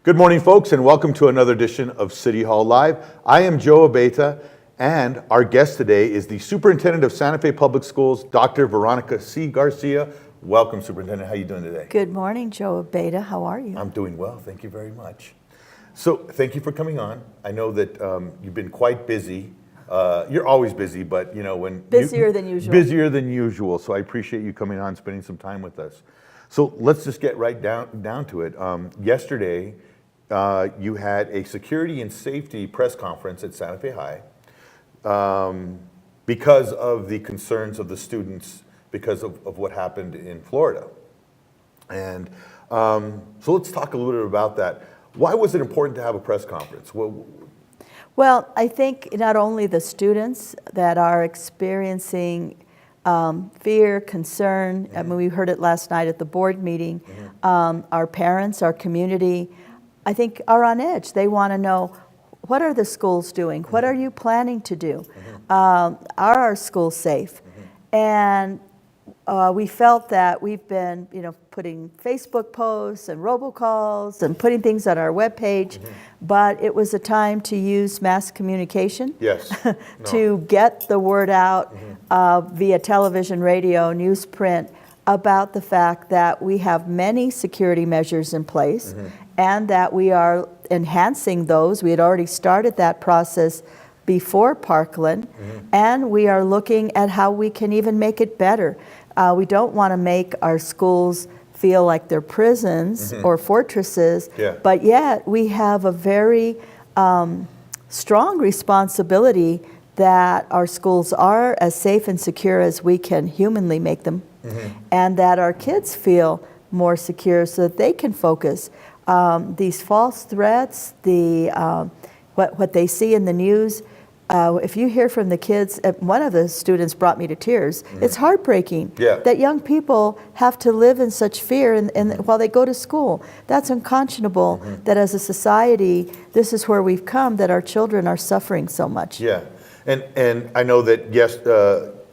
Good morning, folks, and welcome to another edition of City Hall Live. I am Joe Abeta, and our guest today is the Superintendent of Santa Fe Public Schools, Dr. Veronica C. Garcia. Welcome, Superintendent. How are you doing today? Good morning, Joe Abeta. How are you? I'm doing well. Thank you very much. So, thank you for coming on. I know that you've been quite busy. You're always busy, but you know when busier than usual. Busier than usual. So I appreciate you coming on, spending some time with us. So let's just get right down to it. Yesterday, you had a security and safety press conference at Santa Fe High because of the concerns of the students because of what happened in Florida. And so let's talk a little bit about that. Why was it important to have a press conference? Well, I think not only the students that are experiencing fear, concern, I mean, we heard it last night at the board meeting, our parents, our community, I think are on edge. They want to know, what are the schools doing? What are you planning to do? Are our schools safe? And we felt that we've been, putting Facebook posts and robocalls and putting things on our webpage, but it was a time to use mass communication. Yes. To get the word out via television, radio, newsprint about the fact that we have many security measures in place and that we are enhancing those. We had already started that process before Parkland, and we are looking at how we can even make it better. We don't want to make our schools feel like they're prisons or fortresses, but yet we have a very strong responsibility that our schools are as safe and secure as we can humanly make them, and that our kids feel more secure so that they can focus. These false threats, what they see in the news, if you hear from the kids, one of the students brought me to tears. It's heartbreaking that young people have to live in such fear and while they go to school. That's unconscionable that as a society, this is where we've come, that our children are suffering so much. Yeah, and I know that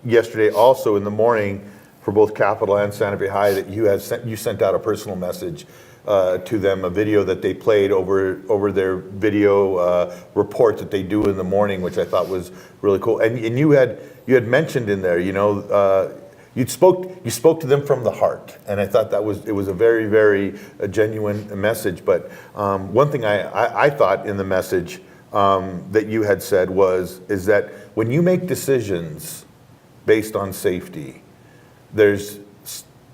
yesterday also in the morning for both Capitol and Santa Fe High that you sent out a personal message to them, a video that they played over their video report that they do in the morning, which I thought was really cool. And you had mentioned in there, you spoke to them from the heart, and I thought it was a very, very genuine message. But one thing I thought in the message that you had said is that when you make decisions based on safety,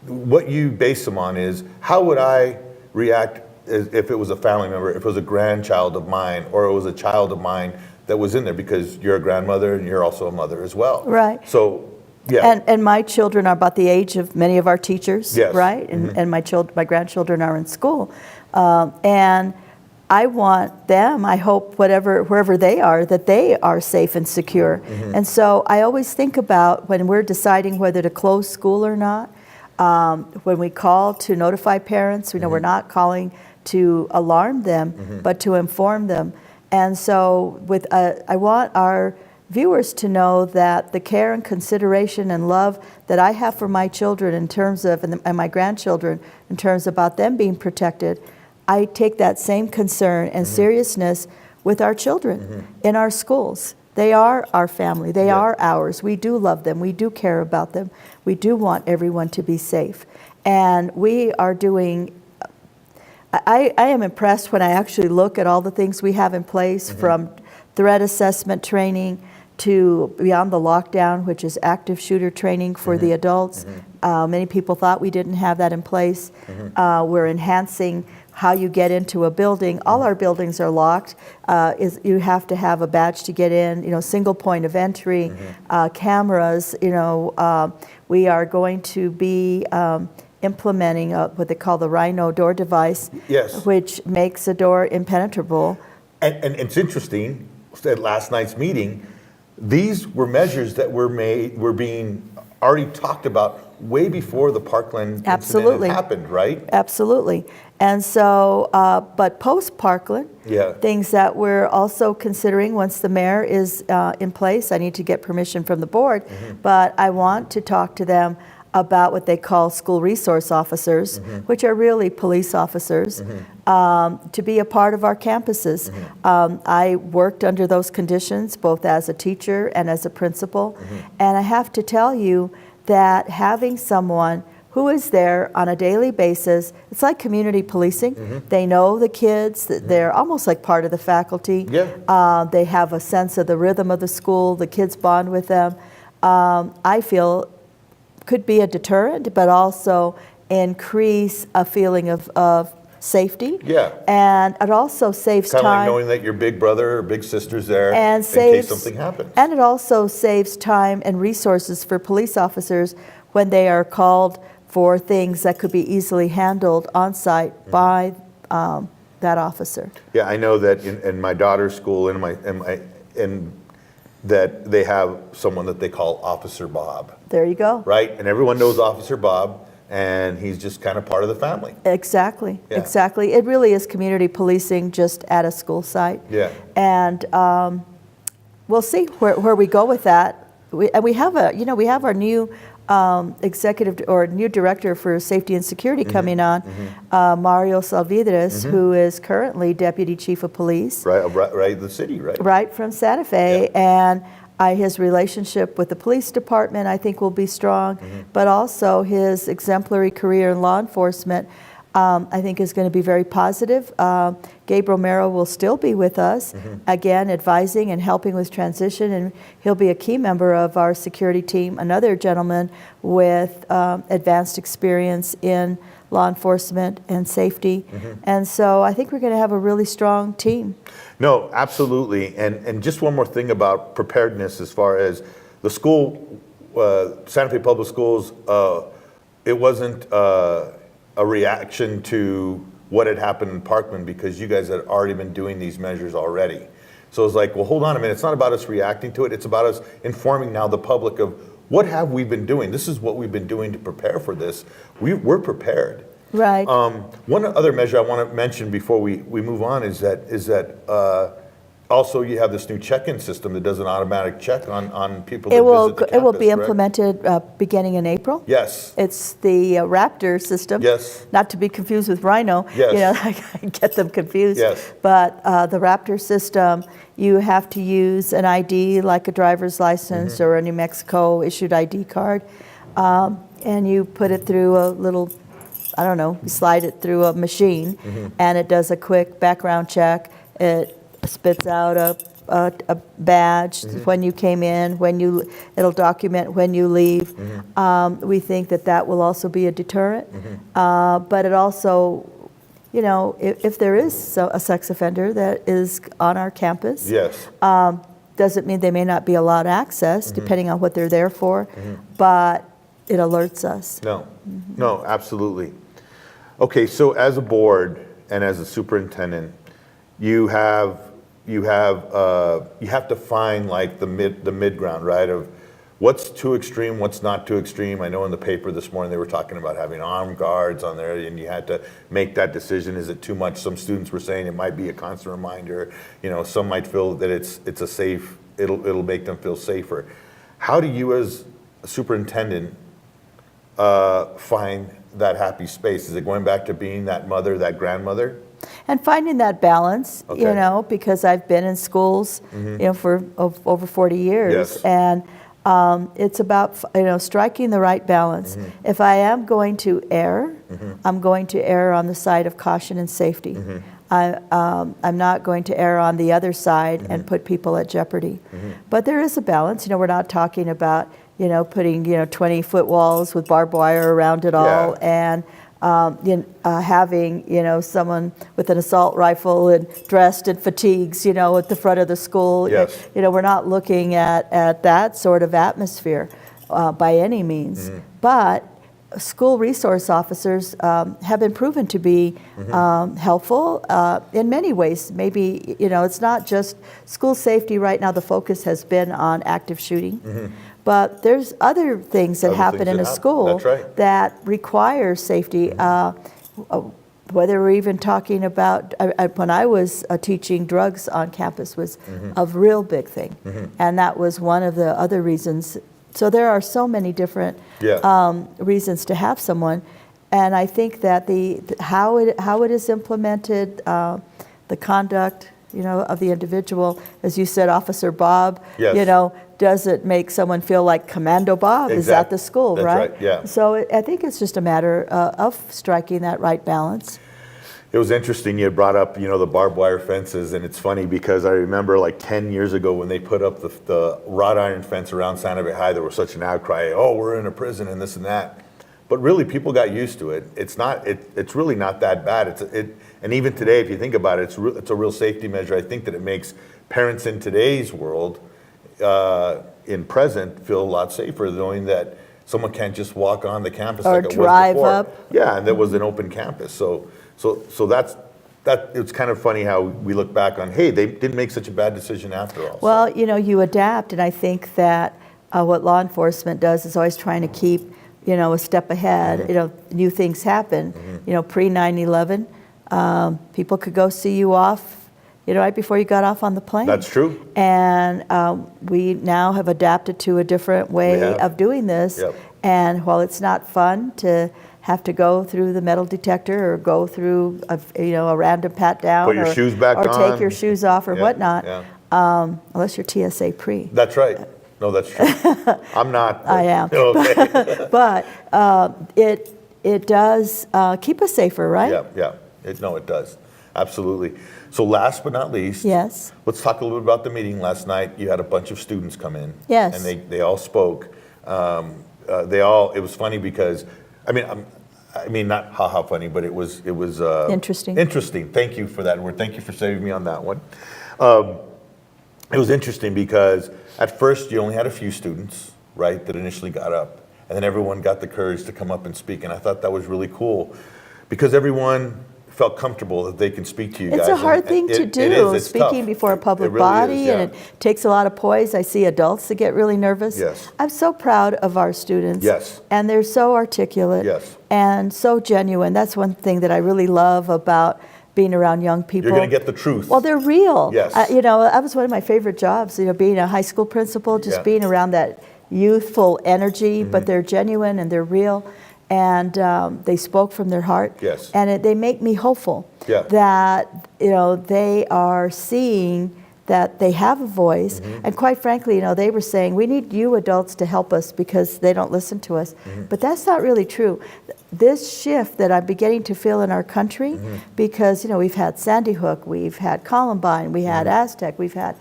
what you base them on is, how would I react if it was a family member, if it was a grandchild of mine, or it was a child of mine that was in there, because you're a grandmother and you're also a mother as well. Right. So, yeah. And my children are about the age of many of our teachers, right? And my grandchildren are in school. And I want them, I hope wherever they are, that they are safe and secure. And so I always think about when we're deciding whether to close school or not, when we call to notify parents, we're not calling to alarm them, but to inform them. And so I want our viewers to know that the care and consideration and love that I have for my children in terms of, and my grandchildren, in terms about them being protected, I take that same concern and seriousness with our children in our schools. They are our family. They are ours. We do love them. We do care about them. We do want everyone to be safe. And we are doing, I am impressed when I actually look at all the things we have in place, from threat assessment training to beyond the lockdown, which is active shooter training for the adults. Many people thought we didn't have that in place. We're enhancing how you get into a building. All our buildings are locked. You have to have a badge to get in, single point of entry, cameras. We are going to be implementing what they call the Rhino door device, which makes a door impenetrable. And it's interesting, at last night's meeting, these were measures that were being already talked about way before the Parkland incident happened, right? Absolutely. And so, but post-Parkland, things that we're also considering once the mayor is in place, I need to get permission from the board, but I want to talk to them about what they call school resource officers, which are really police officers, to be a part of our campuses. I worked under those conditions, both as a teacher and as a principal, and I have to tell you that having someone who is there on a daily basis, it's like community policing. They know the kids, they're almost like part of the faculty. Yeah. They have a sense of the rhythm of the school, the kids bond with them. I feel could be a deterrent, but also increase a feeling of safety. Yeah. And it also saves Kind of like time. knowing that your big brother or big sister's there And in saves, case something happens. And it also saves time and resources for police officers when they are called for things that could be easily handled on site by that officer. Yeah, I know that in my daughter's school, in that they have someone that they call Officer Bob, There you go. right? And everyone knows Officer Bob, and he's just kind of part of the family. Exactly, Yeah. exactly. It really is community policing just at a school site. Yeah. And we'll see where we go with that. We have our new executive or new director for safety and security coming on, Mario Salvidres, who is currently deputy chief of police. Right, the city, right? Right from Santa Fe, and his relationship with the police department, I think, will be strong, but also his exemplary career in law enforcement, I think, is going to be very positive. Gabe Romero will still be with us, again, advising and helping with transition, and he'll be a key member of our security team, another gentleman with advanced experience in law enforcement and safety. And so I think we're going to have a really strong team. No, absolutely. And just one more thing about preparedness as far as the school, Santa Fe Public Schools, it wasn't a reaction to what had happened in Parkland because you guys had already been doing these measures already. So it's like, well, hold on a minute. It's not about us reacting to it. It's about us informing now the public of what have we been doing. This is what we've been doing to prepare for this. We're prepared. Right. One other measure I want to mention before we move on is that also you have this new check-in system that does an automatic check on people that visit the campus, It will be correct? implemented beginning in April. Yes. It's the Raptor system. Yes. Not to be confused with Rhino. Yes. You know, I get them confused. Yes. But the Raptor system, you have to use an ID like a driver's license or a New Mexico issued ID card, and you put it through a little, I don't know, you slide it through a machine, and it does a quick background check. It spits out a badge when you came in, it'll document when you leave. We think that will also be a deterrent, but it also, you know, if there is a sex offender that is on our campus, Yes. doesn't mean they may not be allowed access, depending on what they're there for, but it alerts us. No, absolutely. Okay, so as a board and as a superintendent, you have to find like the mid ground, right? Of what's too extreme, what's not too extreme. I know in the paper this morning they were talking about having armed guards on there, and you had to make that decision. Is it too much? Some students were saying it might be a constant reminder. You know, some might feel that it's a safe. It'll make them feel safer. How do you, as a superintendent, find that happy space? Is it going back to being that mother, that grandmother? And finding that balance, Okay. you know, because I've been in schools, you know, for over 40 years. Yes. And it's about, you know, striking the right balance. If I am going to err, I'm going to err on the side of caution and safety. I'm not going to err on the other side and put people at jeopardy. But there is a balance. You know, we're not talking about, you know, putting, 20-foot walls with barbed wire around it all, and having, someone with an assault rifle and dressed in fatigues, at the front of the school. Yes. We're not looking at that sort of atmosphere by any means. But school resource officers have been proven to be helpful in many ways. Maybe, it's not just school safety right now. The focus has been on active shooting. But there's other things that happen in a school That's right. that require safety. Whether we're even talking about, when I was teaching, drugs on campus was a real big thing. And that was one of the other reasons So there are so many different reasons to have someone. And I think that how it is implemented, the conduct, of the individual, as you said, Officer Bob, does it make someone feel like Commando Bob is at the school, That's right? Yeah. So I think it's just a matter of striking that right balance. It was interesting you had brought up, the barbed wire fences, and it's funny because I remember like 10 years ago when they put up the wrought iron fence around Santa Fe High, there was such an outcry, oh, we're in a prison and this and that. But really, people got used to it. It's really not that bad. And even today, if you think about it, it's a real safety measure. I think that it makes parents in today's world, in present, feel a lot safer knowing that someone can't just walk on the campus or like it drive was before. up. Yeah, and there was an open campus. So that it's kind of funny how we look back on, hey, they didn't make such a bad decision after all. Well, you adapt, and I think that what law enforcement does is always trying to keep a step ahead. New things happen. Pre 9/11, people could go see you off, right before you got off on the plane. That's true. And we now have adapted to a different way of doing this. Yep. And while it's not fun to have to go through the metal detector or go through a random pat down, Put your shoes back or on. take your shoes off or whatnot, unless you're TSA pre. That's right. No, that's true. I'm not. I am. Okay. But it does keep us safer, right? Yeah. It does. Absolutely. So last but not least, Yes. let's talk a little bit about the meeting last night. You had a bunch of students come in. Yes. And they all spoke. It was funny because, I mean, not ha funny, but it was Interesting. Interesting. Thank you for that word. Thank you for saving me on that one. It was interesting because at first you only had a few students, right, that initially got up. And then everyone got the courage to come up and speak. And I thought that was really cool because everyone felt comfortable that they can speak to you guys. It's a hard thing to do, it is. It's speaking tough. before a public It really body, is, yeah. and it takes a lot of poise. I see adults that get really nervous. Yes. I'm so proud of our students. Yes. And they're so articulate. Yes. And so genuine. That's one thing that I really love about being around young people. You're going to get the truth. Well, they're real. Yes. That was one of my favorite jobs, being a high school principal, just being around that youthful energy, but they're genuine and they're real. And they spoke from their heart. Yes. And they make me hopeful that, they are seeing that they have a voice. And quite frankly, they were saying, we need you adults to help us because they don't listen to us. But that's not really true. This shift that I'm beginning to feel in our country, because, we've had Sandy Hook, we've had Columbine, we had Aztec, we've had,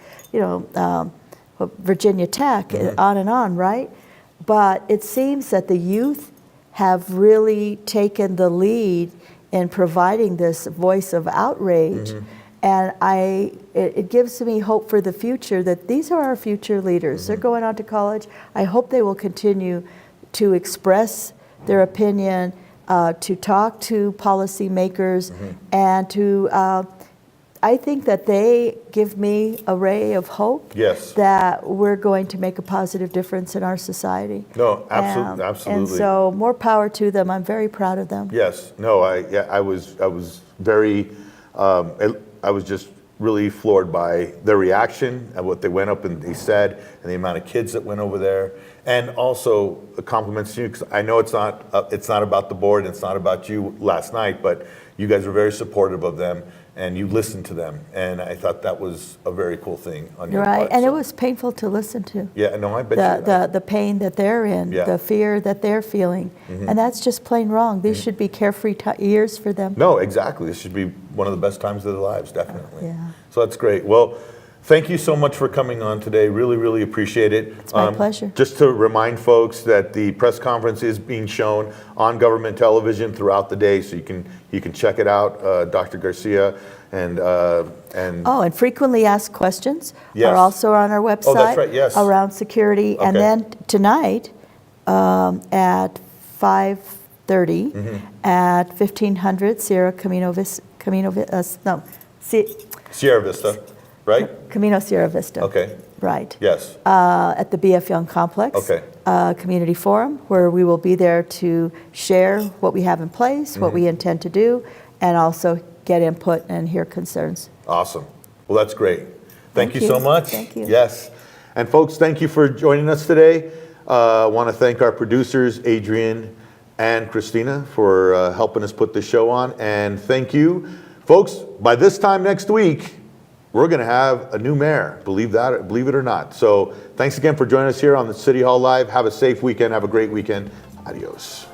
Virginia Tech, on and on, right? But it seems that the youth have really taken the lead in providing this voice of outrage. And it gives me hope for the future that these are our future leaders. They're going on to college. I hope they will continue to express their opinion, to talk to policymakers, and to, I think that they give me a ray of hope that we're going to make a positive difference in our society. No, absolutely. And so more power to them. I'm very proud of them. Yes. No, I was very, I was just really floored by their reaction and what they went up and they said, and the amount of kids that went over there, and also compliments to you, because I know it's not about the board, and it's not about you last night, but you guys were very supportive of them, and you listened to them, and I thought that was a very cool thing on your part. Right, and it was painful to listen to. Yeah, no, I bet you. The pain that they're in, the fear that they're feeling, and that's just plain wrong. These should be carefree years for them. No, exactly. This should be one of the best times of their lives, definitely. Yeah. So that's great. Well, thank you so much for coming on today. Really, really appreciate it. It's my pleasure. Just to remind folks that the press conference is being shown on government television throughout the day, so you can check it out. Dr. Garcia and and frequently asked questions are also on our website. Oh, that's right. Yes. Around security, and then tonight at 5:30 at 1500 Sierra Sierra Vista, right? Camino Sierra Vista. Okay. Right. Yes. At the BF Young Complex. Okay. Community forum, where we will be there to share what we have in place, what we intend to do, and also get input and hear concerns. Awesome. Well, that's great. Thank you so much. Thank you. Yes. And folks, thank you for joining us today. I want to thank our producers, Adrian and Christina, for helping us put this show on. And thank you. Folks, by this time next week, we're going to have a new mayor, believe it or not. So thanks again for joining us here on the City Hall Live. Have a safe weekend. Have a great weekend. Adios.